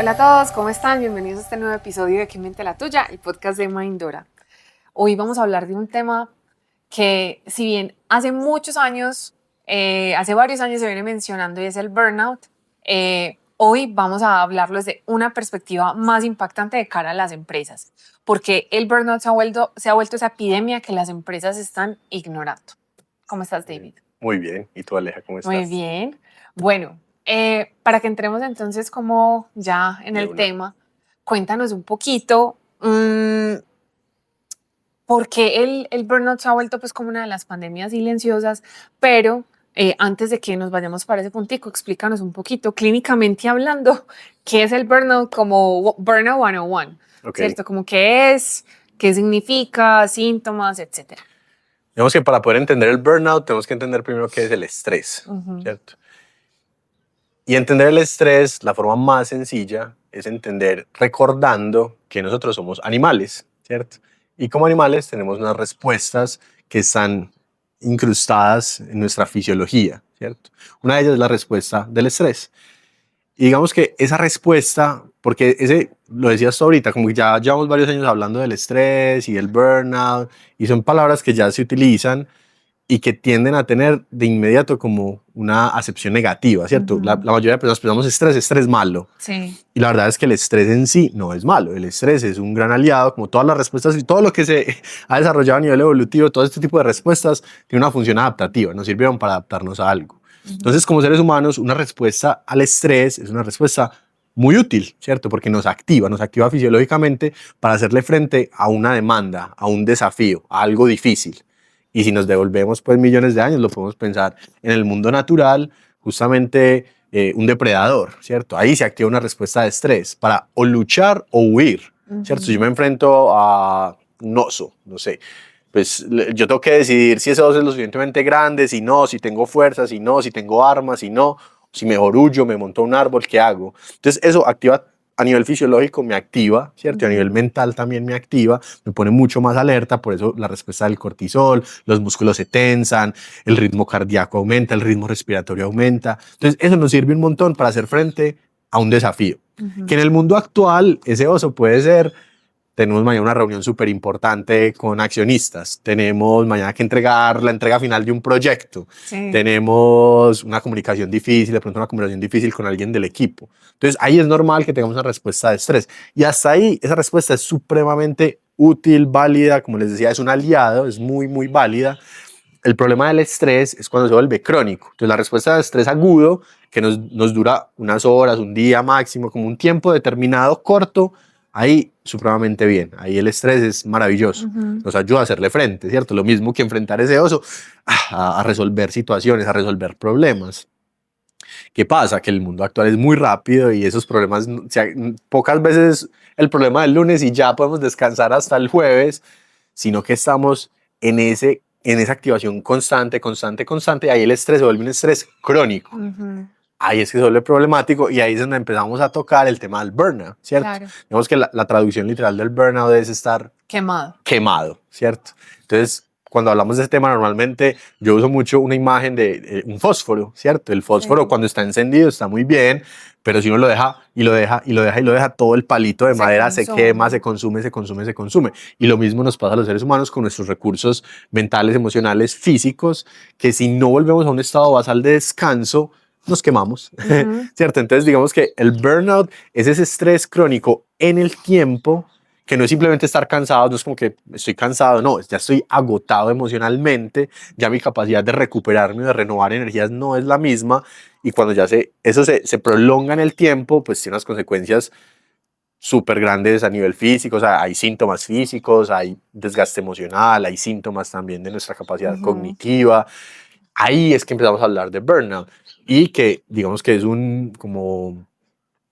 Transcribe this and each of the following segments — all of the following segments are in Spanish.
Hola a todos, ¿cómo están? Bienvenidos a este nuevo episodio de ¿Qué mente la tuya? El podcast de Mindora. Hoy vamos a hablar de un tema que, si bien hace muchos años, hace varios años se viene mencionando y es el burnout, hoy vamos a hablarlo desde una perspectiva más impactante de cara a las empresas, porque el burnout se ha vuelto esa epidemia que las empresas están ignorando. ¿Cómo estás, David? Muy bien. ¿Y tú, Aleja, cómo Muy estás? bien. Bueno, para que entremos entonces como ya en De el una. tema, cuéntanos un poquito por qué el burnout se ha vuelto pues como una de las pandemias silenciosas, pero antes de que nos vayamos para ese puntico, explícanos un poquito, clínicamente hablando, qué es el burnout como Burnout 101, Ok. ¿cierto? Como qué es, qué significa, síntomas, etcétera. Digamos que para poder entender el burnout tenemos que entender primero qué es el estrés, Ujú. ¿cierto? Y entender el estrés, la forma más sencilla es entender recordando que nosotros somos animales, ¿cierto? Y como animales tenemos unas respuestas que están incrustadas en nuestra fisiología, ¿cierto? Una de ellas es la respuesta del estrés. Y digamos que esa respuesta, porque ese, lo decías tú ahorita, como que ya llevamos varios años hablando del estrés y del burnout, y son palabras que ya se utilizan y que tienden a tener de inmediato como una acepción negativa, ¿cierto? La Ujú. mayoría de personas pensamos estrés malo, Sí. y la verdad es que el estrés en sí no es malo, el estrés es un gran aliado, como todas las respuestas y todo lo que se ha desarrollado a nivel evolutivo, todo este tipo de respuestas tiene una función adaptativa, nos sirvieron para adaptarnos a algo. Ujú. Entonces, como seres humanos, una respuesta al estrés es una respuesta muy útil, ¿cierto? Porque nos activa fisiológicamente para hacerle frente a una demanda, a un desafío, a algo difícil. Y si nos devolvemos pues millones de años, lo podemos pensar en el mundo natural, justamente un depredador, ¿cierto? Ahí se activa una respuesta de estrés para o luchar o huir, ¿cierto? Si yo Ujú. me enfrento a un oso, no sé, pues yo tengo que decidir si ese oso es lo suficientemente grande, si no, si tengo fuerza, si no, si tengo armas, si no, si mejor huyo, me monto a un árbol, ¿qué hago? Entonces eso activa a nivel fisiológico, me activa, ¿cierto? Y a nivel Ujú. mental también me activa, me pone mucho más alerta, por eso la respuesta del cortisol, los músculos se tensan, el ritmo cardíaco aumenta, el ritmo respiratorio aumenta. Entonces eso nos sirve un montón para hacer frente a un desafío. Que Ujú. en el mundo actual ese oso puede ser: tenemos mañana una reunión súper importante con accionistas. Tenemos mañana que entregar la entrega final de un proyecto. Sí. Tenemos una comunicación difícil, de pronto una conversación difícil con alguien del equipo. Entonces ahí es normal que tengamos una respuesta de estrés. Y hasta ahí esa respuesta es supremamente útil, válida. Como les decía, es un aliado, es muy, muy válida. El problema del estrés es cuando se vuelve crónico. Entonces la respuesta de estrés agudo, que nos dura unas horas, un día máximo, como un tiempo determinado corto, ahí supremamente bien. Ahí el estrés es maravilloso. Ujú. Nos ayuda a hacerle frente, ¿cierto? Lo mismo que enfrentar ese oso, a resolver situaciones, a resolver problemas. ¿Qué pasa? Que el mundo actual es muy rápido y esos problemas, o sea, pocas veces el problema del lunes y ya podemos descansar hasta el jueves, sino que estamos en esa activación constante, y ahí el estrés se vuelve un estrés crónico. Ujú. Ahí es que se vuelve problemático y ahí es donde empezamos a tocar el tema del burnout, ¿cierto? Claro. Digamos que la traducción literal del burnout es estar Quemado. quemado, ¿cierto? Entonces, cuando hablamos de ese tema, normalmente yo uso mucho una imagen de un fósforo, ¿cierto? El fósforo Sí. cuando está encendido está muy bien, pero si uno lo deja y lo deja y lo deja y lo deja, todo el palito de Se madera se quema, consume. se consume, se consume, se consume. Y lo mismo nos pasa a los seres humanos con nuestros recursos mentales, emocionales, físicos, que si no volvemos a un estado basal de descanso, nos quemamos, Ujú. ¿cierto? Entonces, digamos que el burnout es ese estrés crónico en el tiempo, que no es simplemente estar cansado, no es como que estoy cansado, no, ya estoy agotado emocionalmente, ya mi capacidad de recuperarme, de renovar energías no es la misma, y cuando ya se prolonga en el tiempo, pues tiene unas consecuencias súper grandes a nivel físico. O sea, hay síntomas físicos, hay desgaste emocional, hay síntomas también de nuestra capacidad Ujú. cognitiva. Ahí es que empezamos a hablar de burnout, y que digamos que es un como, o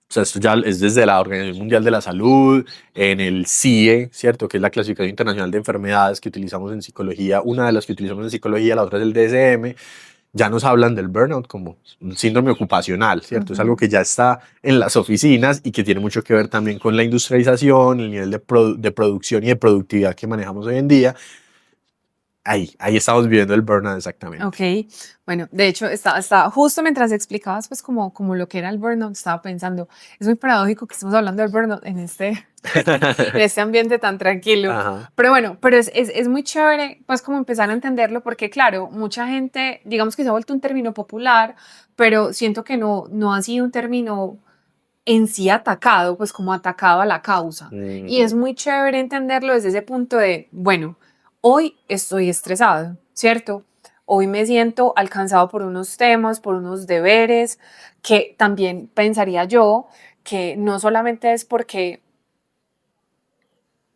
sea, esto ya es desde la Organización Mundial de la Salud, en el CIE, ¿cierto? Que es la Clasificación Internacional de Enfermedades que utilizamos en psicología. Una de las que utilizamos en psicología, la otra es el DSM. Ya nos hablan del burnout como un síndrome ocupacional, ¿cierto? Es algo Ujú. que ya está en las oficinas y que tiene mucho que ver también con la industrialización, el nivel de producción y de productividad que manejamos hoy en día. ahí estamos viviendo el burnout exactamente. Ok, bueno, de hecho, está justo mientras explicabas pues como lo que era el burnout, estaba pensando, es muy paradójico que estemos hablando del burnout en en este ambiente tan tranquilo. Ajá. Pero bueno, pero es muy chévere pues como empezar a entenderlo porque claro, mucha gente, digamos que se ha vuelto un término popular, pero siento que no ha sido un término en sí atacado, pues como atacado a la causa. Y es muy chévere entenderlo desde ese punto de, bueno, hoy estoy estresado, ¿cierto? Hoy me siento alcanzado por unos temas, por unos deberes, que también pensaría yo que no solamente es porque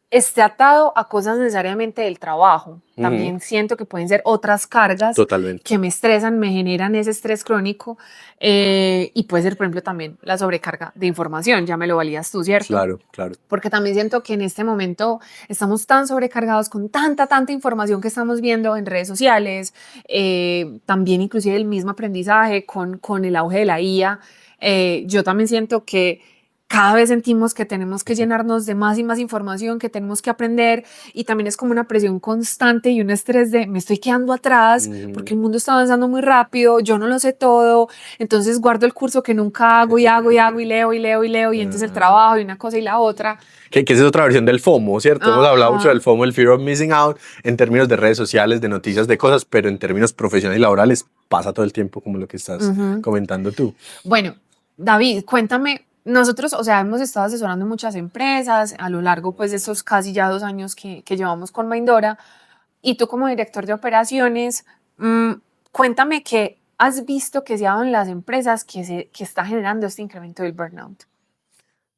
esté atado a cosas necesariamente del trabajo. También siento que pueden ser otras cargas Totalmente. que me estresan, me generan ese estrés crónico y puede ser, por ejemplo, también la sobrecarga de información, ya me lo valías tú, ¿cierto? Claro, claro. Porque también siento que en este momento estamos tan sobrecargados con tanta información que estamos viendo en redes sociales, también inclusive el mismo aprendizaje con el auge de la IA. Yo también siento que cada vez sentimos que tenemos que llenarnos de más y más información, que tenemos que aprender y también es como una presión constante y un estrés de me estoy quedando atrás porque el mundo está avanzando muy rápido, yo no lo sé todo, entonces guardo el curso que nunca hago y hago y hago y leo y leo y leo y entonces el trabajo y una cosa y la otra. Que esa es otra versión del FOMO, ¿cierto? Hemos hablado mucho Ajá. del FOMO, el Fear of Missing Out, en términos de redes sociales, de noticias, de cosas, pero en términos profesionales y laborales pasa todo el tiempo como lo que estás comentando tú. Bueno, David, cuéntame, nosotros, o sea, hemos estado asesorando muchas empresas a lo largo pues de estos casi ya 2 años que llevamos con Mindora y tú como director de operaciones, cuéntame qué has visto que se ha dado en las empresas que está generando este incremento del burnout.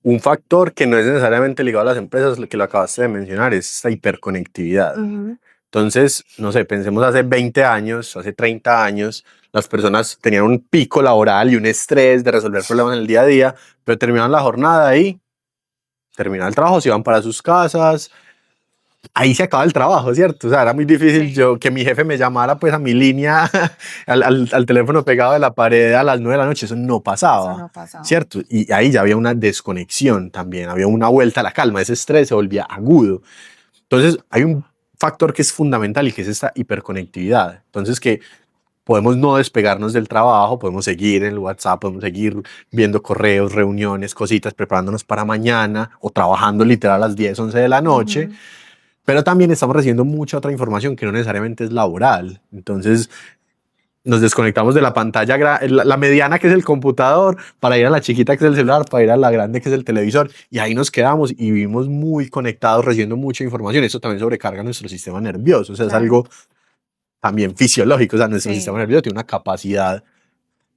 Un factor que no es necesariamente ligado a las empresas, lo que lo acabaste de mencionar, es esta hiperconectividad. Entonces, no sé, pensemos hace 20 años, hace 30 años, las personas tenían un pico laboral y un estrés de resolver problemas en el día a día, pero terminaban la jornada y terminaban el trabajo, se iban para sus casas, ahí se acaba el trabajo, ¿cierto? O sea, era muy difícil yo que mi jefe me llamara pues a mi línea, al teléfono pegado de la pared a las 9 de la noche, eso no pasaba, Eso no pasaba. ¿cierto? Y ahí ya había una desconexión también, había una vuelta a la calma, ese estrés se volvía agudo. Entonces, hay un factor que es fundamental y que es esta hiperconectividad. Entonces, que podemos no despegarnos del trabajo, podemos seguir en el WhatsApp, podemos seguir viendo correos, reuniones, cositas, preparándonos para mañana o trabajando literal a las 10, 11 de la noche. Pero también estamos recibiendo mucha otra información que no necesariamente es laboral. Entonces, nos desconectamos de la pantalla, la mediana que es el computador, para ir a la chiquita que es el celular, para ir a la grande que es el televisor, y ahí nos quedamos y vivimos muy conectados, recibiendo mucha información. Eso también sobrecarga nuestro sistema nervioso, o sea, es algo también fisiológico, o sea, nuestro sistema nervioso tiene una capacidad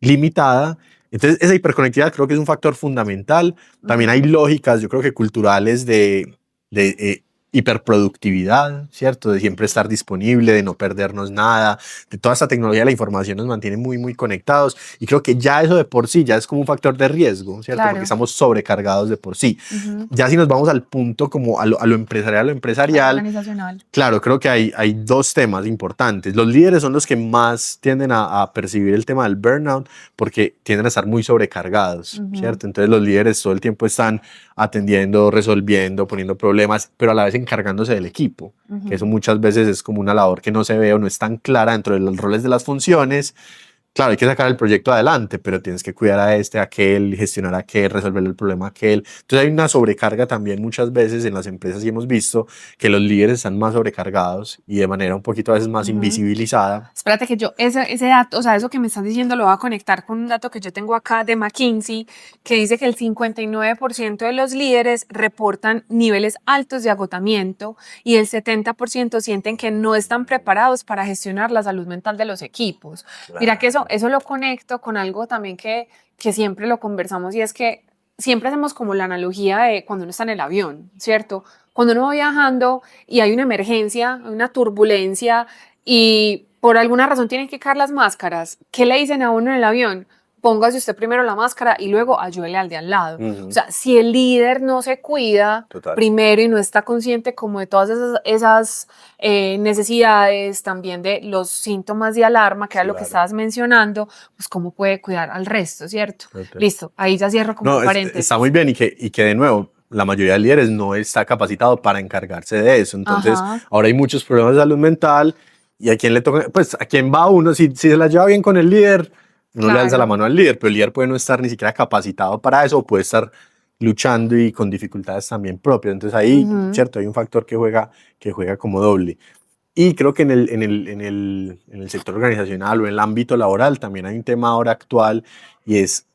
limitada. Entonces, esa hiperconectividad creo que es un factor fundamental. También hay lógicas, yo creo que culturales de hiperproductividad, ¿cierto? De siempre estar disponible, de no perdernos nada, de toda esta tecnología de la información nos mantiene muy, muy conectados. Y creo que ya eso de por sí ya es como un factor de riesgo, ¿cierto? Porque estamos sobrecargados de por sí. Ya si nos vamos al punto como a lo empresarial, a lo empresarial, Organizacional. claro, creo que hay dos temas importantes. Los líderes son los que más tienden a percibir el tema del burnout porque tienden a estar muy sobrecargados, ¿cierto? Entonces los líderes todo el tiempo están atendiendo, resolviendo, poniendo problemas, pero a la vez encargándose del equipo, que eso muchas veces es como una labor que no se ve o no es tan clara dentro de los roles de las funciones. Claro, hay que sacar el proyecto adelante, pero tienes que cuidar a este, a aquel, gestionar a aquel, resolver el problema a aquel. Entonces hay una sobrecarga también muchas veces en las empresas y hemos visto que los líderes están más sobrecargados y de manera un poquito a veces más invisibilizada. Espérate que yo, ese dato, o sea, eso que me estás diciendo lo voy a conectar con un dato que yo tengo acá de McKinsey, que dice que el 59% de los líderes reportan niveles altos de agotamiento y el 70% sienten que no están preparados para gestionar la salud mental de los equipos. Claro. Mira que eso lo conecto con algo también que siempre lo conversamos y es que siempre hacemos como la analogía de cuando uno está en el avión, ¿cierto? Cuando uno va viajando y hay una emergencia, una turbulencia y por alguna razón tienen que caer las máscaras, ¿qué le dicen a uno en el avión? Póngase usted primero la máscara y luego ayúdele al de al lado. O sea, si el líder no se cuida primero y no está consciente como de todas esas necesidades, también de los síntomas de alarma, que era lo que estabas mencionando, pues cómo puede cuidar al resto, ¿cierto? Listo, ahí ya cierro como paréntesis. Está muy bien y que de nuevo, la mayoría de líderes no está capacitado para encargarse de eso. Entonces, ahora hay muchos problemas de salud mental y a quién le toca, pues a quién va uno, si se la lleva bien con el líder, uno le alza la Claro. mano al líder, pero el líder puede no estar ni siquiera capacitado para eso, o puede estar luchando y con dificultades también propias. Entonces ahí, Ujú. cierto, hay un factor que juega como doble. Y creo que en el sector organizacional o en el ámbito laboral también hay un tema ahora actual y es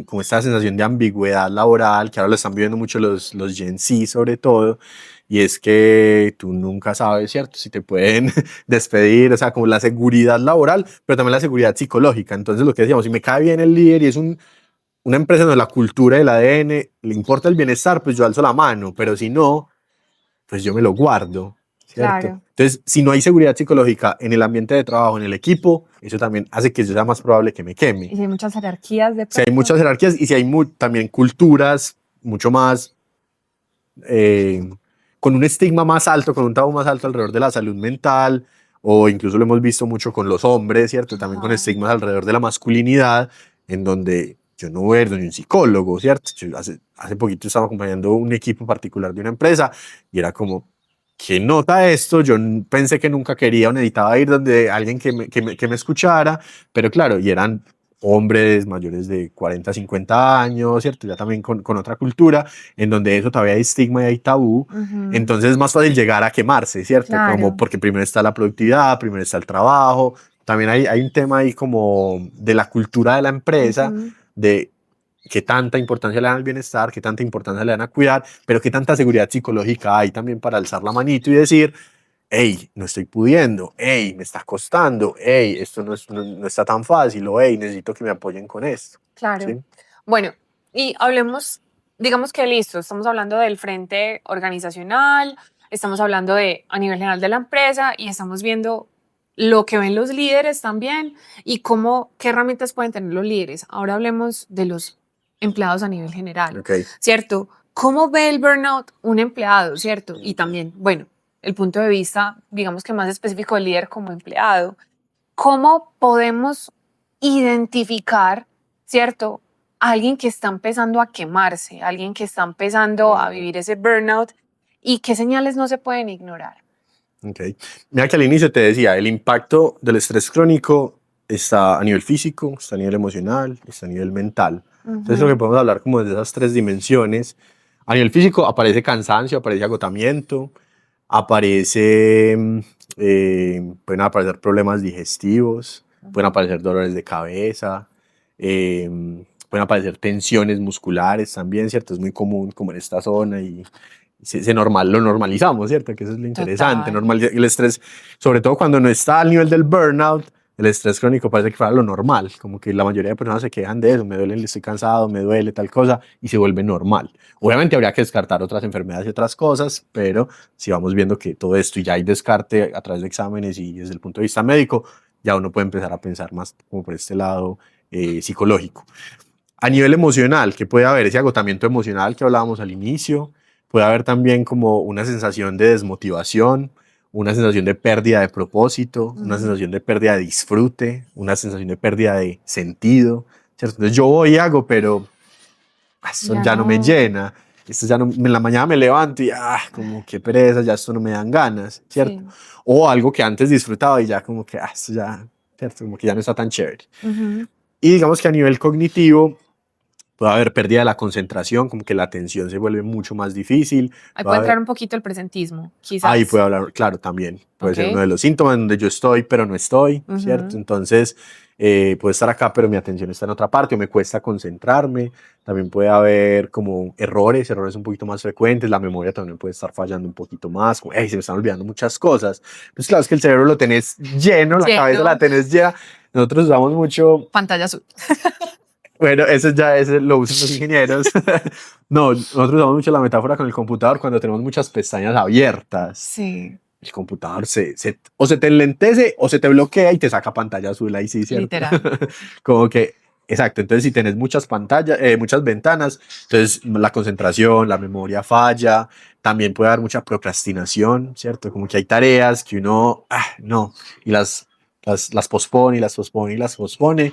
como esta sensación de ambigüedad laboral que ahora lo están viviendo mucho los Gen Z sobre todo, y es que tú nunca sabes, ¿cierto? Si te pueden despedir, o sea, como la seguridad laboral, pero también la seguridad psicológica. Entonces lo que decíamos, si me cae bien el líder y es una empresa donde la cultura, el ADN, le importa el bienestar, pues yo alzo la mano, pero si no, pues yo me lo guardo, ¿cierto? Claro. Entonces, si no hay seguridad psicológica en el ambiente de trabajo, en el equipo, eso también hace que yo sea más probable que me queme. Y si hay muchas jerarquías de Si hay pronto. muchas jerarquías y si hay también culturas mucho más, eh, con un estigma más alto, con un tabú más alto alrededor de la salud mental, o incluso lo hemos visto mucho con los hombres, ¿cierto? También con Ajá. estigmas alrededor de la masculinidad, en donde yo no voy a ir donde un psicólogo, ¿cierto? Hace poquito estaba acompañando un equipo particular de una empresa y era como, ¿qué nota esto? Yo pensé que nunca quería o necesitaba ir donde alguien que me escuchara, pero claro, y eran hombres mayores de 40, 50 años, ¿cierto? Ya también con otra cultura, en donde eso todavía hay estigma y hay tabú, Ujú. entonces es más fácil llegar a quemarse, ¿cierto? Como Claro. porque primero está la productividad, primero está el trabajo, también hay un tema ahí como de la cultura de la empresa, Ujú. de qué tanta importancia le dan al bienestar, qué tanta importancia le dan a cuidar, pero qué tanta seguridad psicológica hay también para alzar la manito y decir, hey, no estoy pudiendo, hey, me está costando, hey, esto no está tan fácil, o hey, necesito que me apoyen con esto. Claro. ¿Sí? Bueno, y hablemos, digamos que listo, estamos hablando del frente organizacional, estamos hablando de a nivel general de la empresa y estamos viendo lo que ven los líderes también y cómo, qué herramientas pueden tener los líderes. Ahora hablemos de los empleados a nivel general, Ok. ¿cierto? ¿Cómo ve el burnout un empleado, cierto? Y también, bueno, el punto de vista, digamos que más específico del líder como empleado. ¿Cómo podemos identificar, cierto, a alguien que está empezando a quemarse, alguien que está empezando a Mm, vivir ese burnout y qué señales no se pueden ignorar? ok. Mira que al inicio te decía, el impacto del estrés crónico está a nivel físico, está a nivel emocional, está a nivel mental. Entonces lo que Ujú. podemos hablar como de esas tres dimensiones. A nivel físico aparece cansancio, aparece agotamiento, aparece, pueden aparecer problemas digestivos, pueden Ujú. aparecer dolores de cabeza, eh, pueden aparecer tensiones musculares también, ¿cierto? Es muy común como en esta zona y lo normalizamos, ¿cierto? Que eso es lo interesante. Total. El estrés, sobre todo cuando no está al nivel del burnout, el estrés crónico parece que fuera lo normal, como que la mayoría de personas se quejan de eso, me duele, estoy cansado, me duele tal cosa, y se vuelve normal. Obviamente habría que descartar otras enfermedades y otras cosas, pero si vamos viendo que todo esto y ya hay descarte a través de exámenes y desde el punto de vista médico, ya uno puede empezar a pensar más como por este lado psicológico. A nivel emocional, que puede haber ese agotamiento emocional que hablábamos al inicio, puede haber también como una sensación de desmotivación, una sensación de pérdida de propósito, una Ujú. sensación de pérdida de disfrute, una sensación de pérdida de sentido, ¿cierto? Entonces yo voy y hago, pero esto Ya ya no me no. llena, esto ya no, en la mañana me levanto y como qué pereza, ya esto no me dan ganas, ¿cierto? Sí. O algo que antes disfrutaba y ya como que esto ya, ¿cierto? Como que ya no está tan chévere. Ujú. Y digamos que a nivel cognitivo puede haber pérdida de la concentración, como que la atención se vuelve mucho más difícil, Ahí puede puede entrar haber, un poquito el presentismo, ahí quizás. puede hablar, claro, también puede ser uno Ok. de los síntomas donde yo estoy, pero no estoy, ¿cierto? Ujú. Entonces, puedo estar acá, pero mi atención está en otra parte, o me cuesta concentrarme, también puede haber como errores un poquito más frecuentes, la memoria también puede estar fallando un poquito más, como, hey, se me están olvidando muchas cosas. Pues claro, es que el cerebro lo tenés lleno, la cabeza la Lleno. tenés llena, nosotros usamos mucho. Pantalla azul. Bueno, ese lo usan los ingenieros. No, nosotros usamos mucho la metáfora con el computador cuando tenemos muchas pestañas abiertas. Sí, El computador o se te enlentece o se te bloquea y te saca pantalla azul ahí sí, ¿cierto? literal. Como que, exacto, entonces si tenés muchas pantallas, muchas ventanas, entonces la concentración, la memoria falla, también puede haber mucha procrastinación, ¿cierto? Como que hay tareas que uno, no, y las pospone y las pospone y las pospone,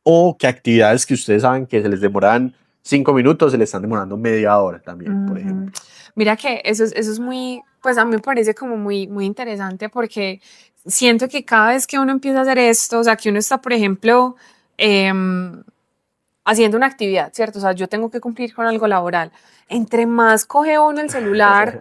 o que actividades que ustedes saben que se les demoran 5 minutos, se les están demorando media hora también, por Ujú. ejemplo. Mira que eso es muy, pues a mí me parece como muy, muy interesante porque siento que cada vez que uno empieza a hacer esto, o sea, que uno está, por ejemplo, haciendo una actividad, ¿cierto? O sea, yo tengo que cumplir con algo laboral. Entre más coge uno el celular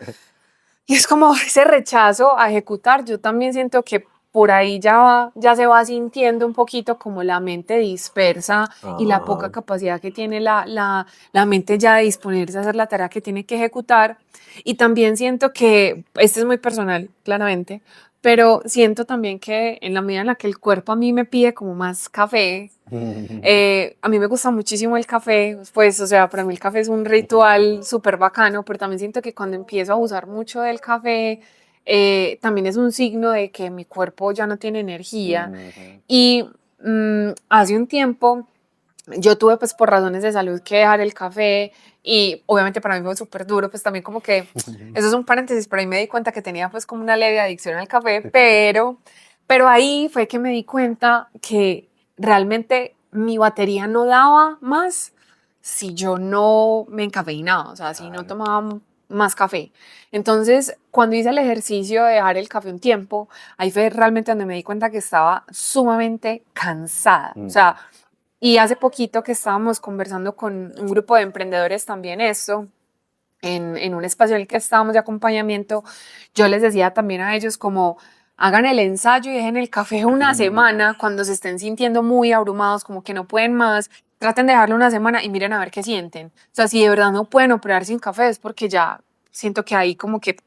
y es como ese rechazo a ejecutar, yo también siento que por ahí ya se va sintiendo un poquito como la mente dispersa y la poca Ajá. capacidad que tiene la mente ya de disponerse a hacer la tarea que tiene que ejecutar. Y también siento que, este es muy personal, claramente, pero siento también que en la medida en la que el cuerpo a mí me pide como más café, a mí me gusta muchísimo el café, pues, o sea, para mí el café es un ritual súper bacano, pero también siento que cuando empiezo a abusar mucho del café, también es un signo de que mi cuerpo ya no tiene energía. Ujú. Y hace un tiempo yo tuve, pues, por razones de salud que dejar el café y obviamente para mí fue súper duro, pues también como que, eso es un paréntesis, pero ahí me di cuenta que tenía pues como una leve adicción al café, pero ahí fue que me di cuenta que realmente mi batería no daba más si yo no me encafeinaba, o sea, si no Claro. tomaba más café. Entonces, cuando hice el ejercicio de dejar el café un tiempo, ahí fue realmente donde me di cuenta que estaba sumamente cansada. O sea, y hace poquito que estábamos conversando con un grupo de emprendedores también esto, en un espacio en el que estábamos de acompañamiento, yo les decía también a ellos como hagan el ensayo y dejen el café una semana cuando se estén sintiendo muy abrumados, como que no pueden más, traten de dejarlo una semana y miren a ver qué sienten. O sea, si de verdad no pueden operar sin café es porque ya siento que ahí como que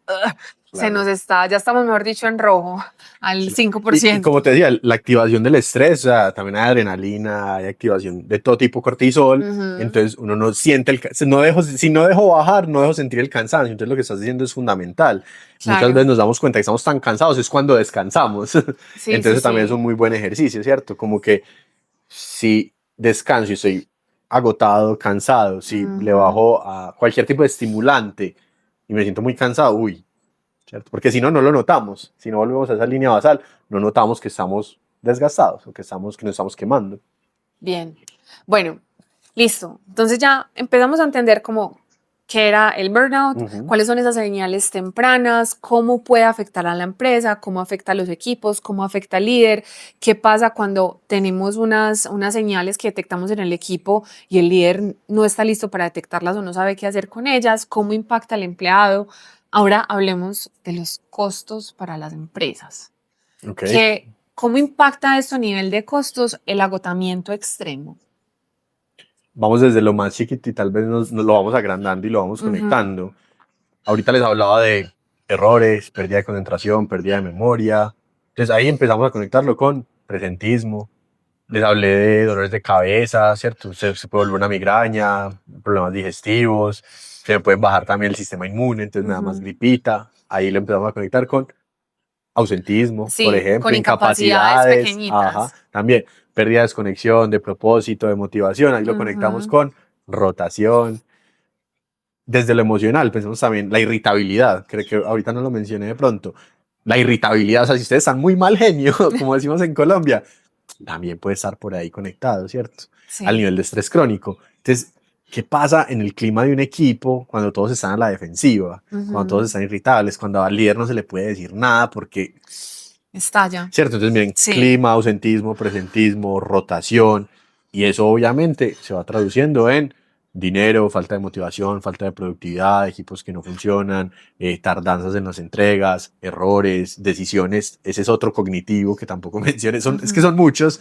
se nos Claro. está, ya estamos mejor dicho en rojo, al Sí. Y como 5%. te decía, la activación del estrés, o sea, también hay adrenalina, hay activación de todo tipo, cortisol, Ujú, entonces uno no siente no dejo, si no dejo bajar, no dejo sentir el cansancio, entonces lo que estás diciendo es fundamental. Muchas veces claro, nos damos cuenta que estamos tan cansados, es cuando descansamos, sí, sí, entonces también es sí. un muy buen ejercicio, ¿cierto? Como que si descanso y estoy agotado, cansado, si le Ujú. bajo a cualquier tipo de estimulante y me siento muy cansado, uy, ¿cierto? Porque si no, no lo notamos. Si no volvemos a esa línea basal, no notamos que estamos desgastados o que nos estamos quemando. Bien. Bueno, listo. Entonces ya empezamos a entender cómo qué era el burnout, Ujú. cuáles son esas señales tempranas, cómo puede afectar a la empresa, cómo afecta a los equipos, cómo afecta al líder, qué pasa cuando tenemos unas señales que detectamos en el equipo y el líder no está listo para detectarlas o no sabe qué hacer con ellas, cómo impacta al empleado. Ahora hablemos de los costos para las empresas. Ok. ¿Cómo impacta esto a nivel de costos el agotamiento extremo? Vamos desde lo más chiquito y tal vez nos lo vamos agrandando y lo vamos Ujú, conectando. Ahorita les hablaba de errores, pérdida de concentración, pérdida de memoria. Entonces ahí empezamos a conectarlo con presentismo. Les hablé de dolores de cabeza, ¿cierto? Se puede volver una migraña, problemas digestivos, se me puede bajar también el sistema inmune, entonces me da más ujú. gripita. Ahí lo empezamos a conectar con ausentismo, por Sí, con ejemplo, incapacidades incapacidades, ajá, pequeñitas. también pérdida de desconexión, de propósito, de motivación, ahí lo conectamos Ujú. con rotación. Desde lo emocional, pensemos también la irritabilidad, creo que ahorita no lo mencioné de pronto. La irritabilidad, o sea, si ustedes están muy mal genio, como decimos en Colombia, también puede estar por ahí conectado, ¿cierto? Al Sí. nivel de estrés crónico. Entonces, ¿qué pasa en el clima de un equipo cuando todos están a la defensiva, cuando todos Ujú. están irritables, cuando al líder no se le puede decir nada porque, Estalla. ¿cierto? Entonces, miren, Sí. clima, ausentismo, presentismo, rotación, y eso obviamente se va traduciendo en dinero, falta de motivación, falta de productividad, equipos que no funcionan, tardanzas en las entregas, errores, decisiones. Ese es otro cognitivo que tampoco mencioné, es que Ujú. son muchos.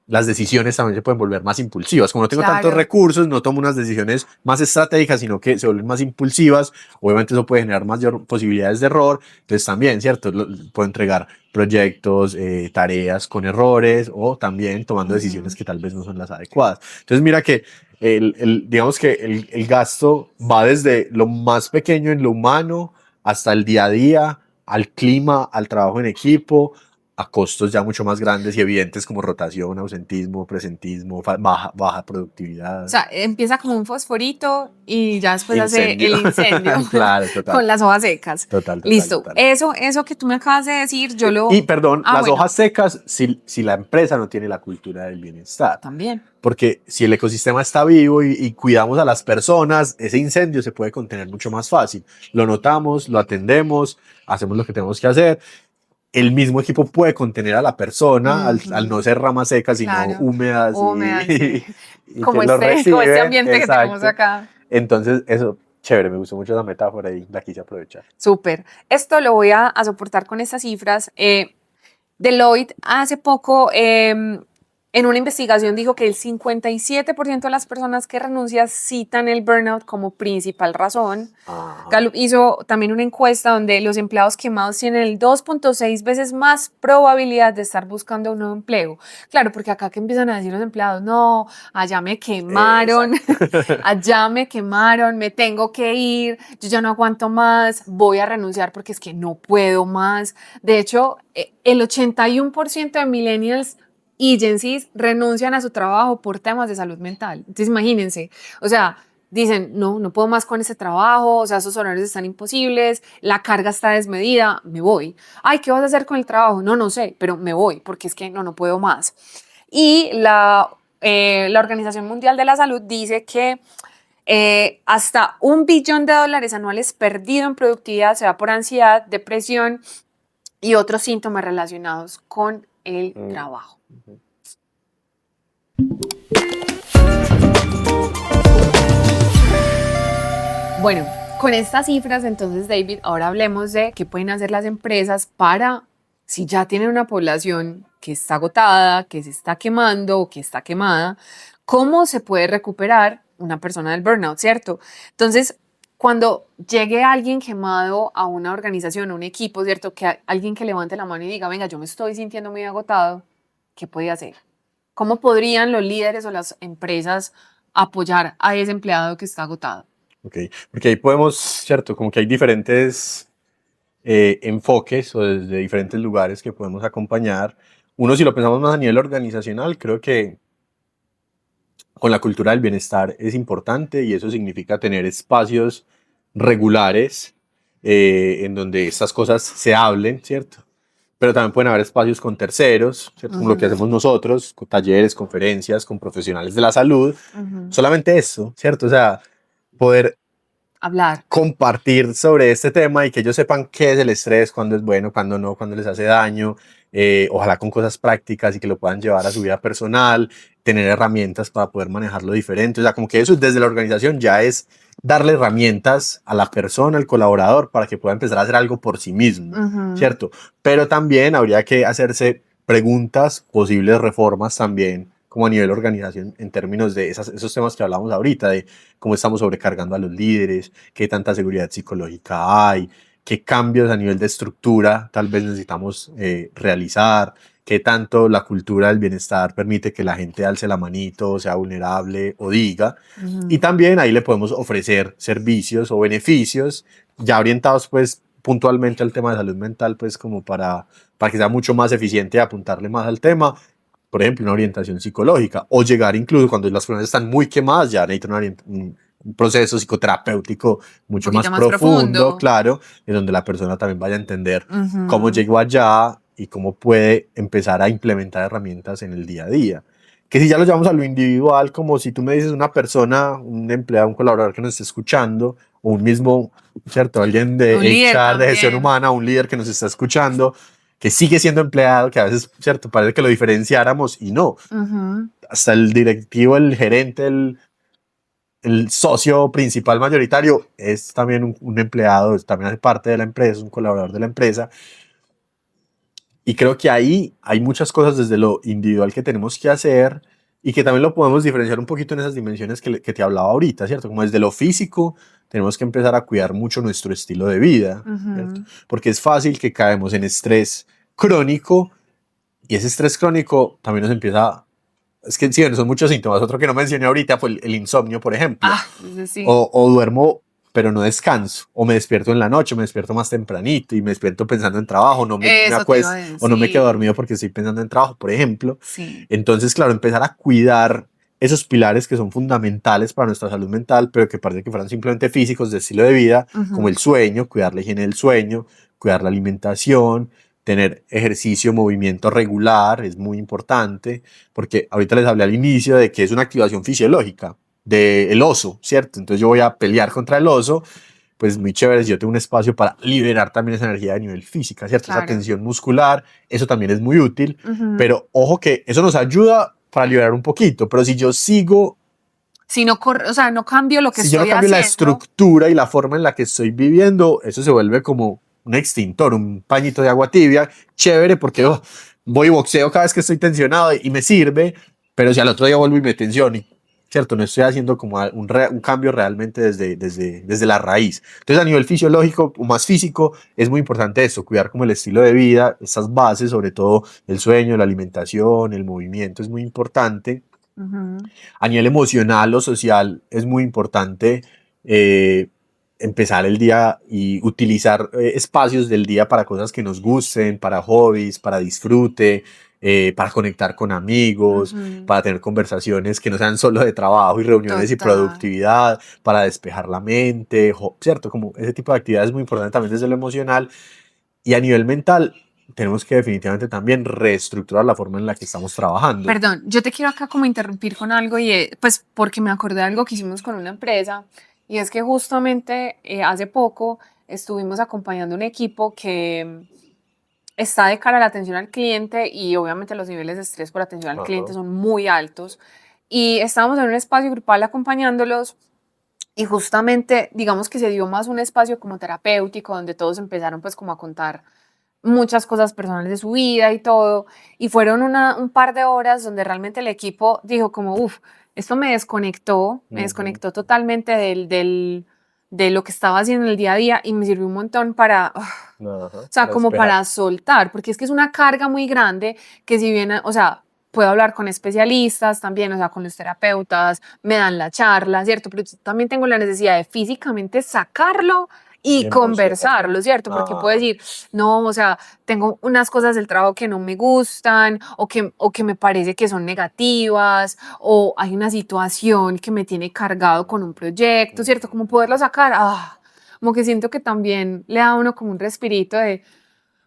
Las decisiones también se pueden volver más impulsivas. Como no tengo tantos Claro. recursos, no tomo unas decisiones más estratégicas, sino que se vuelven más impulsivas. Obviamente eso puede generar mayor posibilidades de error. Entonces también, ¿cierto? Puedo entregar proyectos, tareas con errores o también tomando decisiones Ujú. que tal vez no son las adecuadas. Entonces mira que digamos que el gasto va desde lo más pequeño en lo humano hasta el día a día, al clima, al trabajo en equipo, a costos ya mucho más grandes y evidentes como rotación, ausentismo, presentismo, baja O productividad, sea, empieza como un fosforito y ya después hace incendio. el incendio Claro, total, con las hojas secas. total, total, Listo. total. Eso que tú me acabas de decir, yo Y lo... perdón, Ah, las bueno, hojas secas si la empresa no tiene la cultura del bienestar. también. Porque si el ecosistema está vivo y cuidamos a las personas, ese incendio se puede contener mucho más fácil. Lo notamos, lo atendemos, hacemos lo que tenemos que hacer el mismo equipo puede contener a la persona al no ser ramas secas, sino Claro. húmedas Húmedas, sí. y Como que lo como este reciben. ambiente que tenemos Exacto. acá. Entonces, eso, chévere, me gustó mucho esa metáfora y la quise aprovechar. Súper. Esto lo voy a soportar con estas cifras. Deloitte hace poco en una investigación dijo que el 57% de las personas que renuncian citan el burnout como principal razón. Ajá. Gallup hizo también una encuesta donde los empleados quemados tienen el 2.6 veces más probabilidad de estar buscando un nuevo empleo. Claro, porque acá que empiezan a decir los empleados, no, allá me quemaron, allá me quemaron, me tengo que ir, yo ya no aguanto más, voy a renunciar porque es que no puedo más. De hecho, el 81% de millennials y Gen Z renuncian a su trabajo por temas de salud mental. Entonces, imagínense, o sea, dicen, no, no puedo más con ese trabajo, o sea, esos horarios están imposibles, la carga está desmedida, me voy. Ay, ¿qué vas a hacer con el trabajo? No, no sé, pero me voy porque es que no puedo más. Y la Organización Mundial de la Salud dice que hasta $1 billón anuales perdido en productividad se va por ansiedad, depresión y otros síntomas relacionados con el trabajo. Bueno, con estas cifras, entonces, David, ahora hablemos de qué pueden hacer las empresas para, si ya tienen una población que está agotada, que se está quemando o que está quemada, cómo se puede recuperar una persona del burnout, ¿cierto? Entonces, cuando llegue alguien quemado a una organización, a un equipo, ¿cierto? Que alguien que levante la mano y diga, venga, yo me estoy sintiendo muy agotado, ¿qué puede hacer? ¿Cómo podrían los líderes o las empresas apoyar a ese empleado que está agotado? Ok, porque ahí podemos, ¿cierto? Como que hay diferentes enfoques o desde diferentes lugares que podemos acompañar. Uno, si lo pensamos más a nivel organizacional, creo que con la cultura del bienestar es importante y eso significa tener espacios regulares en donde estas cosas se hablen, ¿cierto? Pero también pueden haber espacios con terceros, ¿cierto? Como lo que hacemos nosotros, con talleres, conferencias, con profesionales de la salud. Solamente eso, ¿cierto? O sea, poder Hablar. compartir sobre este tema y que ellos sepan qué es el estrés, cuándo es bueno, cuándo no, cuándo les hace daño, ojalá con cosas prácticas y que lo puedan llevar a su vida personal, tener herramientas para poder manejarlo diferente. O sea, como que eso desde la organización ya es darle herramientas a la persona, al colaborador, para que pueda empezar a hacer algo por sí mismo, ¿cierto? Pero también habría que hacerse preguntas, posibles reformas también, como a nivel organización, en términos de esos temas que hablamos ahorita, de cómo estamos sobrecargando a los líderes, qué tanta seguridad psicológica hay, qué cambios a nivel de estructura tal vez necesitamos realizar, qué tanto la cultura del bienestar permite que la gente alce la manito, sea vulnerable o diga. Y también ahí le podemos ofrecer servicios o beneficios ya orientados pues puntualmente al tema de salud mental, pues como para que sea mucho más eficiente y apuntarle más al tema. Por ejemplo, una orientación psicológica o llegar incluso cuando las personas están muy quemadas, ya necesitan un proceso psicoterapéutico mucho más profundo, claro, en donde la persona también vaya a entender cómo llegó allá y cómo puede empezar a implementar herramientas en el día a día. Que si ya lo llevamos a lo individual, como si tú me dices una persona, un empleado, un colaborador que nos esté escuchando, o un mismo, ¿cierto? Alguien de HR, de gestión humana, un líder que nos está escuchando, que sigue siendo empleado, que a veces, ¿cierto? Parece que lo diferenciáramos y no. Hasta el directivo, el gerente, el socio principal mayoritario es también un empleado, también hace parte de la empresa, es un colaborador de la empresa. Y creo que ahí hay muchas cosas desde lo individual que tenemos que hacer y que también lo podemos diferenciar un poquito en esas dimensiones que te hablaba ahorita, ¿cierto? Como desde lo físico tenemos que empezar a cuidar mucho nuestro estilo de vida, ¿cierto? Porque es fácil que caemos en estrés crónico y ese estrés crónico también nos empieza. Es que sí, son muchos síntomas. Otro que no mencioné ahorita fue el insomnio, por ejemplo. Sí. O duermo, pero no descanso. O me despierto en la noche, me despierto más tempranito y me despierto pensando en trabajo. No me acuesto o no me quedo dormido porque estoy pensando en trabajo, por ejemplo. Sí. Entonces, claro, empezar a cuidar esos pilares que son fundamentales para nuestra salud mental, pero que parece que fueran simplemente físicos de estilo de vida, como el sueño, cuidar la higiene del sueño, cuidar la alimentación, tener ejercicio, movimiento regular, es muy importante, porque ahorita les hablé al inicio de que es una activación fisiológica del oso, ¿cierto? Entonces yo voy a pelear contra el oso, pues muy chévere si yo tengo un espacio para liberar también esa energía de nivel física, ¿cierto? Esa Claro. tensión muscular, eso también es muy útil, Ujú. pero ojo que eso nos ayuda para liberar un poquito, pero si yo sigo, Si no, o sea, no cambio lo que si yo no estoy cambio la haciendo. estructura y la forma en la que estoy viviendo, eso se vuelve como un extintor, un pañito de agua tibia, chévere, porque voy y boxeo cada vez que estoy tensionado y me sirve, pero si al otro día vuelvo y me tensiono, ¿cierto? No estoy haciendo como un cambio realmente desde la raíz. Entonces, a nivel fisiológico o más físico, es muy importante esto, cuidar como el estilo de vida, estas bases, sobre todo el sueño, la alimentación, el movimiento, es muy importante. Ujú. A nivel emocional o social, es muy importante empezar el día y utilizar espacios del día para cosas que nos gusten, para hobbies, para disfrute, para conectar con amigos, Ujú. para tener conversaciones que no sean solo de trabajo y reuniones y Total. productividad, para despejar la mente, ¿cierto? Como ese tipo de actividades es muy importante también desde lo emocional. Y a nivel mental, tenemos que definitivamente también reestructurar la forma en la que estamos trabajando. Perdón, yo te quiero acá como interrumpir con algo y pues porque me acordé de algo que hicimos con una empresa y es que justamente hace poco estuvimos acompañando un equipo que está de cara a la atención al cliente y obviamente los niveles de estrés por atención al cliente Ajá. son muy altos y estábamos en un espacio grupal acompañándolos y justamente digamos que se dio más un espacio como terapéutico donde todos empezaron pues como a contar muchas cosas personales de su vida y todo. Y fueron un par de horas donde realmente el equipo dijo como, uff, esto me Ujú. desconectó totalmente de lo que estaba haciendo en el día a día y me sirvió un montón para, Ajá, o sea, para como despejar. para soltar, porque es que es una carga muy grande que si bien, o sea, puedo hablar con especialistas también, o sea, con los terapeutas, me dan la charla, ¿cierto? Pero yo también tengo la necesidad de físicamente sacarlo y Emocionalmente. conversarlo, ¿cierto? Porque puedo Ajá. decir, no, o sea, tengo unas cosas del trabajo que no me gustan o que me parece que son negativas o hay una situación que me tiene cargado con un proyecto, ¿cierto? Como poderlo sacar, como que siento que también le da a uno como un respirito de,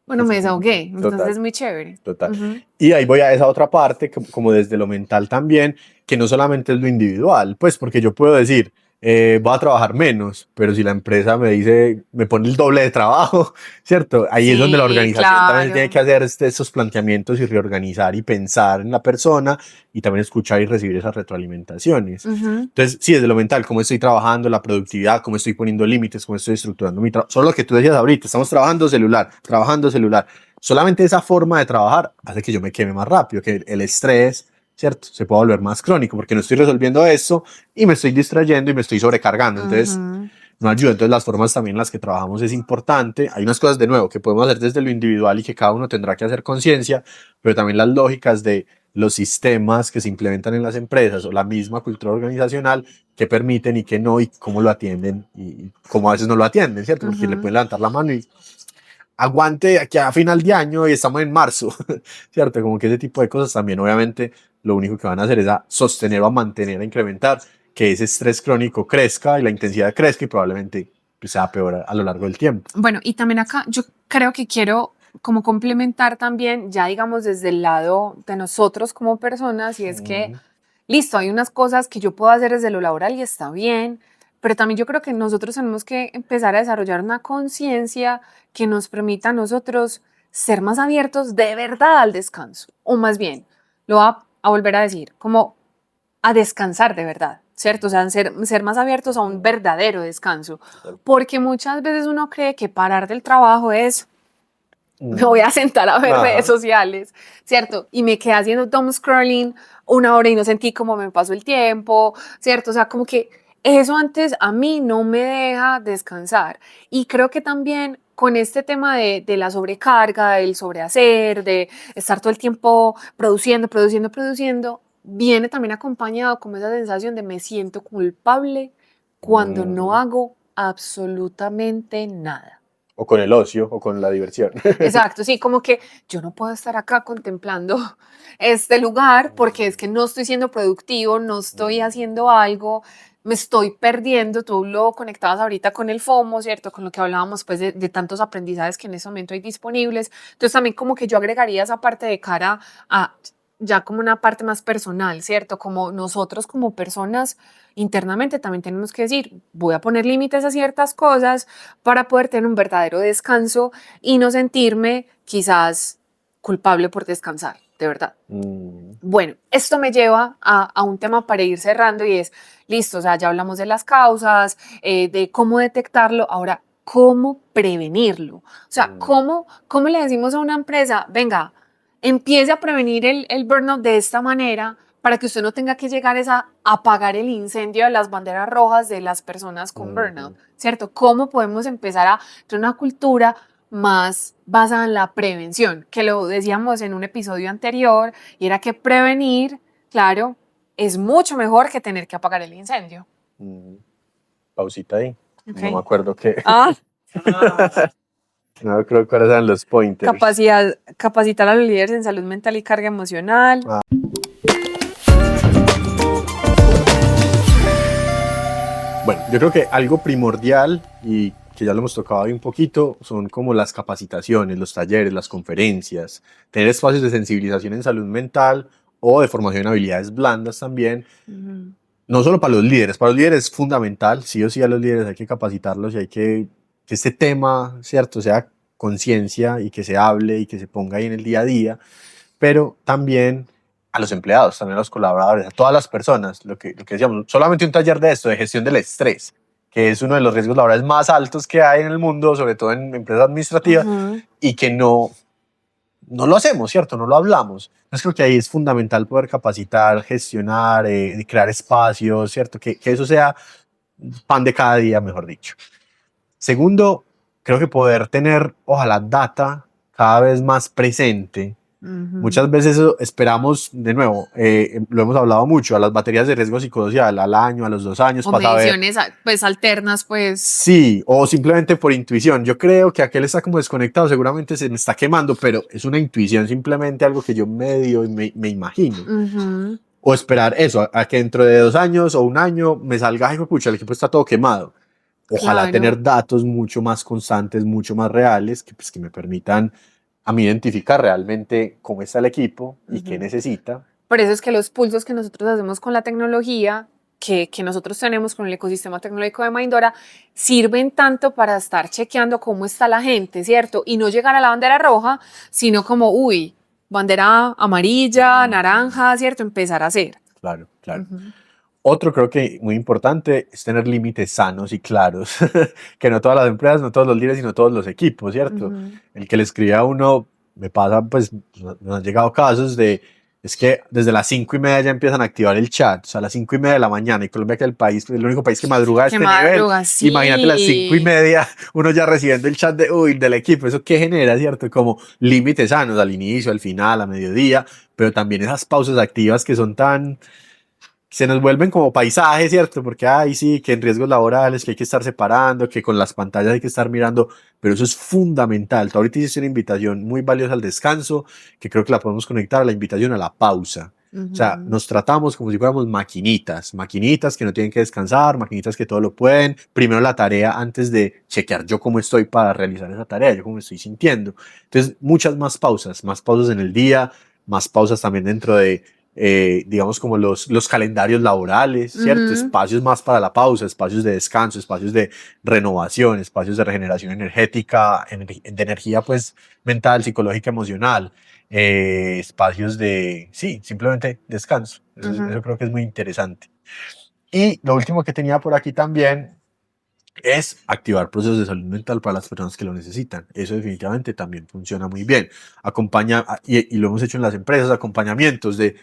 bueno, me desahogué, entonces Total, es muy chévere. total. Ujú. Y ahí voy a esa otra parte, como desde lo mental también, que no solamente es lo individual, pues porque yo puedo decir, voy a trabajar menos, pero si la empresa me dice, me pone el doble de trabajo, ¿cierto? Ahí es donde la Sí, organización también tiene claro. que hacer estos planteamientos y reorganizar y pensar en la persona y también escuchar y recibir esas retroalimentaciones. Ujú. Entonces, sí, desde lo mental, cómo estoy trabajando, la productividad, cómo estoy poniendo límites, cómo estoy estructurando mi trabajo. Solo lo que tú decías ahorita, estamos trabajando celular, trabajando celular. Solamente esa forma de trabajar hace que yo me queme más rápido, que el estrés, ¿cierto? Se puede volver más crónico porque no estoy resolviendo eso y me estoy distrayendo y me estoy sobrecargando. Entonces, Ujú. no ayuda. Entonces, las formas también en las que trabajamos es importante. Hay unas cosas de nuevo que podemos hacer desde lo individual y que cada uno tendrá que hacer conciencia, pero también las lógicas de los sistemas que se implementan en las empresas o la misma cultura organizacional que permiten y que no, y cómo lo atienden y cómo a veces no lo atienden, ¿cierto? Porque le Ujú. pueden levantar la mano y aguante aquí a final de año y estamos en marzo, ¿cierto? Como que ese tipo de cosas también, obviamente, lo único que van a hacer es a sostener o a mantener, a incrementar que ese estrés crónico crezca y la intensidad crezca y probablemente pues, sea peor a lo largo del tiempo. Bueno, y también acá yo creo que quiero como complementar también, ya digamos desde el lado de nosotros como personas, y es que, Mm, listo, hay unas cosas que yo puedo hacer desde lo laboral y está bien, pero también yo creo que nosotros tenemos que empezar a desarrollar una conciencia que nos permita a nosotros ser más abiertos de verdad al descanso, o más bien, lo voy a volver a decir, como a descansar de verdad, ¿cierto? O sea, ser más abiertos a un verdadero descanso, porque muchas veces uno cree que parar del trabajo es, me voy mm, a sentar a ver redes ajá. sociales, ¿cierto? Y me quedé haciendo doom scrolling una hora y no sentí cómo me pasó el tiempo, ¿cierto? O sea, como que eso antes a mí no me deja descansar. Y creo que también con este tema de la sobrecarga, del sobrehacer, de estar todo el tiempo produciendo, viene también acompañado como esa sensación de me siento culpable cuando no Mm, hago absolutamente nada. o con el ocio o con la diversión. Exacto, sí, como que yo no puedo estar acá contemplando este lugar porque es que no estoy siendo productivo, no estoy haciendo algo, me estoy perdiendo. Tú lo conectabas ahorita con el FOMO, ¿cierto? Con lo que hablábamos, pues, de tantos aprendizajes que en ese momento hay disponibles. Entonces, también como que yo agregaría esa parte de cara a, ya como una parte más personal, ¿cierto? Como nosotros como personas internamente también tenemos que decir, voy a poner límites a ciertas cosas para poder tener un verdadero descanso y no sentirme quizás culpable por descansar, de verdad. Mm, Bueno, esto me lleva a un tema para ir cerrando y es, listo, o sea, ya hablamos de las causas, de cómo detectarlo, ahora, ¿cómo prevenirlo? O sea, mm, ¿cómo le decimos a una empresa, venga, empiece a prevenir el burnout de esta manera para que usted no tenga que llegar a apagar el incendio de las banderas rojas de las personas con burnout, mm. ¿cierto? ¿Cómo podemos empezar a tener una cultura más basada en la prevención? Que lo decíamos en un episodio anterior, y era que prevenir, claro, es mucho mejor que tener que apagar el incendio. Mm. Pausita ahí. No me Ok. acuerdo qué. Ah, No creo cuáles eran los pointers. capacitar a los líderes en salud mental y carga emocional. Ah, bueno, yo creo que algo primordial y que ya lo hemos tocado ahí un poquito son como las capacitaciones, los talleres, las conferencias, tener espacios de sensibilización en salud mental o de formación en habilidades blandas también. Ujú, No solo para los líderes es fundamental, sí o sí a los líderes hay que capacitarlos y hay que este tema, ¿cierto?, sea conciencia y que se hable y que se ponga ahí en el día a día, pero también a los empleados, también a los colaboradores, a todas las personas, lo que decíamos, solamente un taller de esto, de gestión del estrés, que es uno de los riesgos laborales más altos que hay en el mundo, sobre todo en empresas administrativas, ujú. y que no lo hacemos, ¿cierto? No lo hablamos. Entonces creo que ahí es fundamental poder capacitar, gestionar, crear espacios, ¿cierto? Que eso sea pan de cada día, mejor dicho. Segundo, creo que poder tener, ojalá, data cada vez más presente. Ujú. Muchas veces esperamos, de nuevo, lo hemos hablado mucho, a las baterías de riesgo psicosocial, al año, a los 2 años, O para saber. mediciones pues alternas, pues. Sí, o simplemente por intuición. Yo creo que aquel está como desconectado, seguramente se me está quemando, pero es una intuición, simplemente algo que yo medio me imagino. Ujú. O esperar eso, a que dentro de 2 años o un año me salga, ay, pucha, el equipo está todo quemado. Ojalá Claro. tener datos mucho más constantes, mucho más reales, que, pues, que me permitan a mí identificar realmente cómo está el equipo y qué Ujú. necesita. Por eso es que los pulsos que nosotros hacemos con la tecnología, que nosotros tenemos con el ecosistema tecnológico de Mindora, sirven tanto para estar chequeando cómo está la gente, ¿cierto? Y no llegar a la bandera roja, sino como, uy, bandera amarilla, naranja, ¿cierto? Empezar a hacer. Claro, claro. Ujú, Otro creo que muy importante es tener límites sanos y claros, que no todas las empresas, no todos los líderes, sino todos los equipos, ¿cierto? ujú. El que le escribe a uno, me pasa, pues nos han llegado casos de, es que desde las 5:30 ya empiezan a activar el chat, o sea, a las 5:30 de la mañana, y Colombia que es el país, el único país que madruga a Que este nivel, madruga, imagínate las cinco y sí. media, uno ya recibiendo el chat de, uy, del equipo, ¿eso qué genera, cierto? Como límites sanos al inicio, al final, a mediodía, pero también esas pausas activas que son tan se nos vuelven como paisajes, ¿cierto? Porque, ay, sí, que en riesgos laborales, que hay que estar separando, que con las pantallas hay que estar mirando, pero eso es fundamental. Tú ahorita hiciste una invitación muy valiosa al descanso, que creo que la podemos conectar a la invitación a la pausa. O sea, Ujú. nos tratamos como si fuéramos maquinitas, maquinitas que no tienen que descansar, maquinitas que todo lo pueden. Primero la tarea antes de chequear yo cómo estoy para realizar esa tarea, yo cómo me estoy sintiendo. Entonces, muchas más pausas en el día, más pausas también dentro de digamos, como los calendarios laborales, ¿cierto? Ujú, Espacios más para la pausa, espacios de descanso, espacios de renovación, espacios de regeneración energética, de energía, pues, mental, psicológica, emocional, espacios de, sí, simplemente descanso. ujú. Eso creo que es muy interesante. Y lo último que tenía por aquí también es activar procesos de salud mental para las personas que lo necesitan. Eso definitivamente también funciona muy bien. Acompaña, y lo hemos hecho en las empresas, acompañamientos de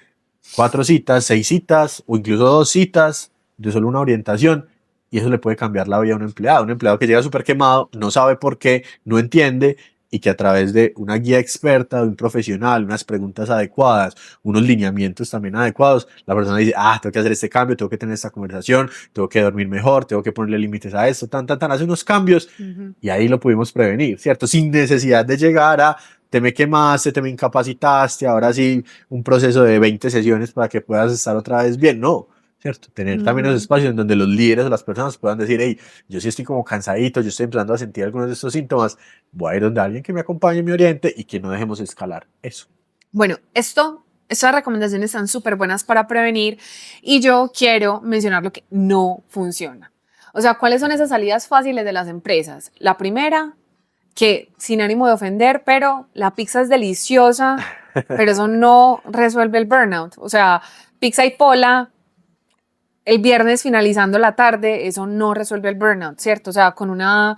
4 citas, 6 citas o incluso 2 citas de solo una orientación y eso le puede cambiar la vida a un empleado que llega súper quemado, no sabe por qué, no entiende y que a través de una guía experta, de un profesional, unas preguntas adecuadas, unos lineamientos también adecuados, la persona dice, ah, tengo que hacer este cambio, tengo que tener esta conversación, tengo que dormir mejor, tengo que ponerle límites a esto, hace unos cambios Ujú. y ahí lo pudimos prevenir, ¿cierto? Sin necesidad de llegar a te me quemaste, te me incapacitaste, ahora sí un proceso de 20 sesiones para que puedas estar otra vez bien. No, ¿cierto? Tener también los Ujú. espacios en donde los líderes o las personas puedan decir, hey, yo sí estoy como cansadito, yo estoy empezando a sentir algunos de estos síntomas, voy a ir donde alguien que me acompañe, me oriente y que no dejemos escalar eso. Bueno, esto estas recomendaciones están súper buenas para prevenir y yo quiero mencionar lo que no funciona. O sea, ¿cuáles son esas salidas fáciles de las empresas? La primera, que sin ánimo de ofender, pero la pizza es deliciosa, pero eso no resuelve el burnout. O sea, pizza y pola el viernes finalizando la tarde, eso no resuelve el burnout, ¿cierto? O sea, con unas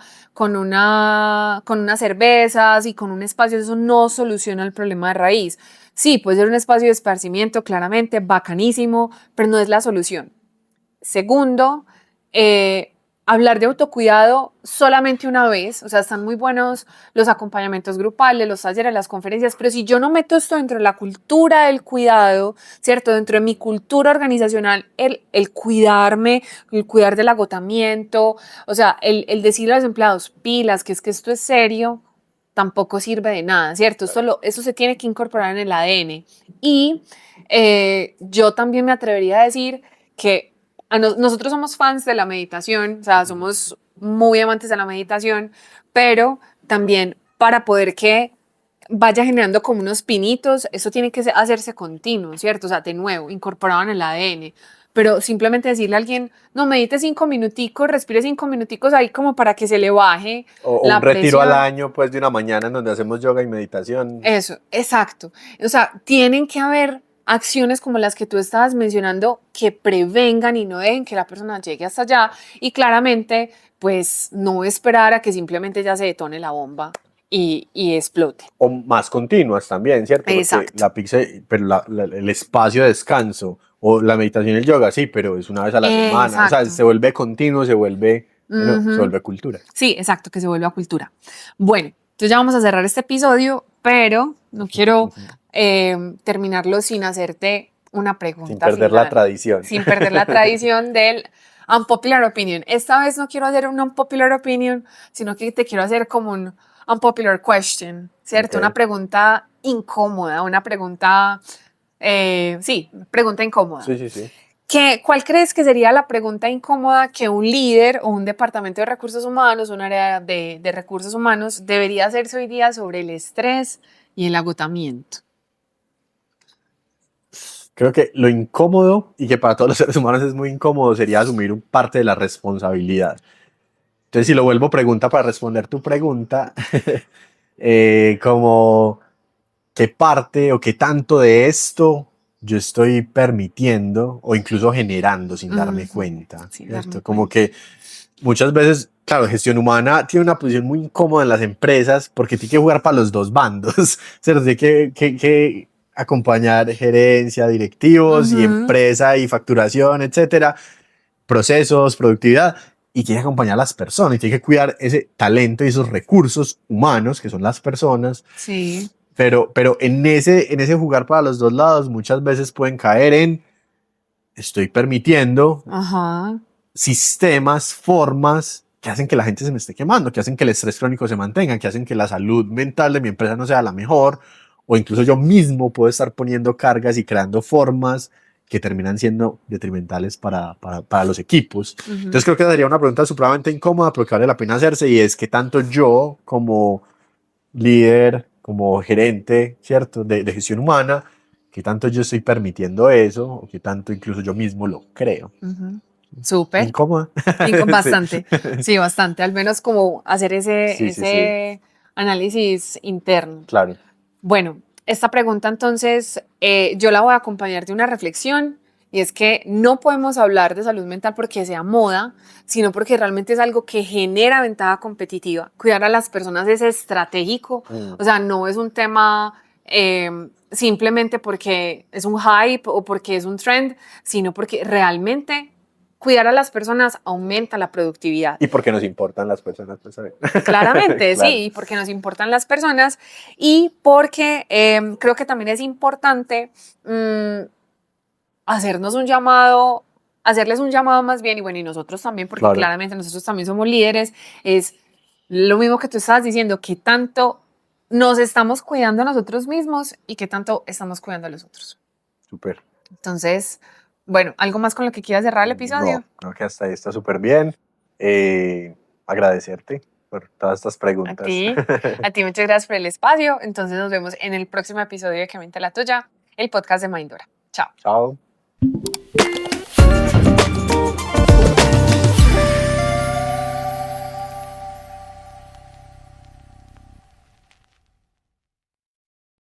cervezas y con un espacio, eso no soluciona el problema de raíz. Sí, puede ser un espacio de esparcimiento, claramente, bacanísimo, pero no es la solución. Segundo, hablar de autocuidado solamente una vez, o sea, están muy buenos los acompañamientos grupales, los talleres, las conferencias, pero si yo no meto esto dentro de la cultura del cuidado, ¿cierto? Dentro de mi cultura organizacional, el cuidarme, el cuidar del agotamiento, o sea, el decirle a los empleados, pilas, que es que esto es serio, tampoco sirve de nada, ¿cierto? Eso se tiene que incorporar en el ADN. Y yo también me atrevería a decir que nosotros somos fans de la meditación, o sea, somos muy amantes de la meditación, pero también para poder que vaya generando como unos pinitos, eso tiene que hacerse continuo, ¿cierto? O sea, de nuevo, incorporado en el ADN. Pero simplemente decirle a alguien, no, medite 5 minuticos, respire 5 minuticos ahí como para que se le baje O un la retiro al presión. año, pues, de una mañana en donde hacemos yoga y meditación. Eso, exacto. O sea, tienen que haber acciones como las que tú estabas mencionando que prevengan y no dejen que la persona llegue hasta allá y claramente, pues no esperar a que simplemente ya se detone la bomba y explote. O más continuas también, ¿cierto? Porque Exacto, la pizza, pero el espacio de descanso o la meditación y el yoga, sí, pero es una vez a la semana. O sea, exacto. se vuelve continuo, se vuelve, bueno, se Ujú. vuelve cultura. Sí, exacto, que se vuelva cultura. Bueno, entonces ya vamos a cerrar este episodio, pero no quiero terminarlo sin hacerte una Sin pregunta perder la final, tradición. sin perder la tradición del unpopular opinion. Esta vez no quiero hacer un unpopular opinion, sino que te quiero hacer como un unpopular question, ¿cierto? Una Ok. pregunta incómoda, una pregunta, sí, pregunta incómoda. Sí, sí, sí. ¿Cuál crees que sería la pregunta incómoda que un líder o un departamento de recursos humanos, un área de recursos humanos, debería hacerse hoy día sobre el estrés y el agotamiento? Creo que lo incómodo, y que para todos los seres humanos es muy incómodo, sería asumir un parte de la responsabilidad. Entonces, si lo vuelvo pregunta para responder tu pregunta, como qué parte o qué tanto de esto yo estoy permitiendo o incluso generando sin darme Ujú, cuenta, sin darme ¿cierto? Como cuenta. que muchas veces, claro, gestión humana tiene una posición muy incómoda en las empresas porque tiene que jugar para los dos bandos, ¿cierto? Tiene que acompañar gerencia, directivos y Ujú, empresa y facturación, etcétera, procesos, productividad, y tiene que acompañar a las personas y tiene que cuidar ese talento y esos recursos humanos que son las personas, sí, pero en ese jugar para los dos lados muchas veces pueden caer en estoy permitiendo ajá, sistemas, formas que hacen que la gente se me esté quemando, que hacen que el estrés crónico se mantenga, que hacen que la salud mental de mi empresa no sea la mejor, o incluso yo mismo puedo estar poniendo cargas y creando formas que terminan siendo detrimentales para los equipos. Entonces ujú, creo que sería una pregunta supremamente incómoda, pero que vale la pena hacerse, y es que tanto yo como líder, como gerente, ¿cierto? De gestión humana, que tanto yo estoy permitiendo eso, o que tanto incluso yo mismo lo creo. ujú. Súper, Incómoda. Sí. bastante, sí, bastante, al menos como hacer Sí, sí, sí, ese análisis interno. claro. Bueno, esta pregunta entonces yo la voy a acompañar de una reflexión y es que no podemos hablar de salud mental porque sea moda, sino porque realmente es algo que genera ventaja competitiva. Cuidar a las personas es estratégico, Mm. o sea, no es un tema simplemente porque es un hype o porque es un trend, sino porque realmente cuidar a las personas aumenta la productividad. Y porque nos importan las personas, pues, a ver. Claramente, Claro. sí, porque nos importan las personas y porque creo que también es importante mm, hacernos un llamado, hacerles un llamado más bien, y bueno, y nosotros también, porque Claro. claramente nosotros también somos líderes, es lo mismo que tú estabas diciendo, que tanto nos estamos cuidando a nosotros mismos y que tanto estamos cuidando a los otros. Súper. Entonces, bueno, ¿algo más con lo que quieras cerrar el No, episodio? creo que hasta ahí está súper bien. Agradecerte por todas estas A preguntas. ti, a ti muchas gracias por el espacio. Entonces nos vemos en el próximo episodio de Que Mente la Tuya. el podcast de Mindora. Chao. Chao.